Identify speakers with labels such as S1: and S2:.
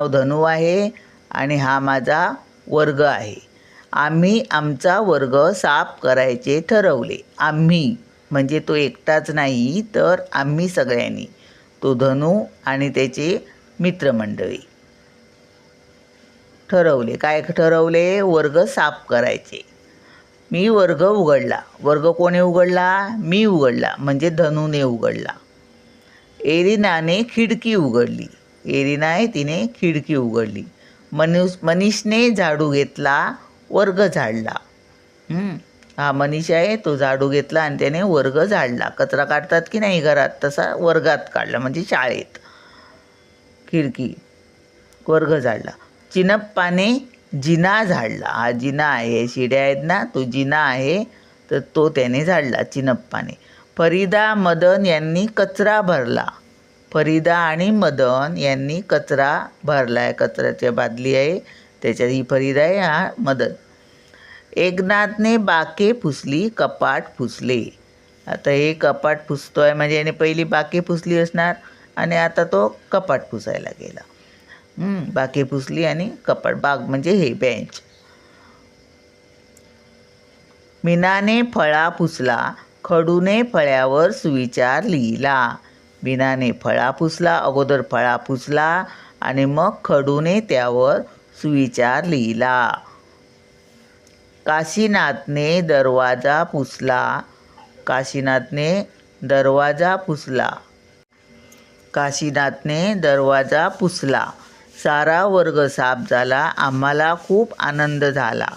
S1: धनु आहे आणि हा माझा वर्ग आहे. आम्ही आमचा वर्ग साफ करायचे ठरवले. आम्ही म्हणजे तो एकटाच नाही, तर आम्ही सगळ्यांनी, तो धनु आणि त्याचे मित्रमंडळी ठरवले. काय ठरवले? वर्ग साफ करायचे. मी वर्ग उघडला. वर्ग कोणी उघडला? मी उघडला, म्हणजे धनुने उघडला. एरिनाने खिडकी उघडली. एरिना आहे, तिने खिडकी उघडली. मनीषने झाडू घेतला, वर्ग झाडला. हा मनीष आहे, तो झाडू घेतला आणि त्याने वर्ग झाडला. कचरा काढतात की नाही घरात, तसा वर्गात काढला, म्हणजे शाळेत. खिडकी, वर्ग झाडला. चिनप्पाने जिना झाडला. हा जिना आहे, शिड्या आहेत ना, तो जिना आहे, तर तो त्याने झाडला चिनप्पाने. फरीदा, मदन यांनी कचरा भरला. फरीदा आणि मदन यांनी कचरा भरला आहे. कचऱ्याची बादली आहे, त्याच्यात ही फरीदा आहे, हा मदन. एकनाथने बाके पुसली, कपाट पुसले. आता हे कपाट पुसतोय म्हणजे याने पहिली बाके पुसली असणार आणि आता तो कपाट पुसायला गेला. बाके पुसली आणि कपाट, बाग म्हणजे हे बेंच. मीनाने फळा पुसला, खडूने फळ्यावर सुविचार लिहिला. मीनाने फळा पुसला, अगोदर फळा पुसला आणि मग खडूने त्यावर सुविचार लिहिला. काशीनाथने दरवाजा पुसला. काशीनाथने दरवाजा पुसला. काशीनाथने दरवाजा पुसला. सारा वर्ग साफ झाला. आम्हाला खूप आनंद झाला.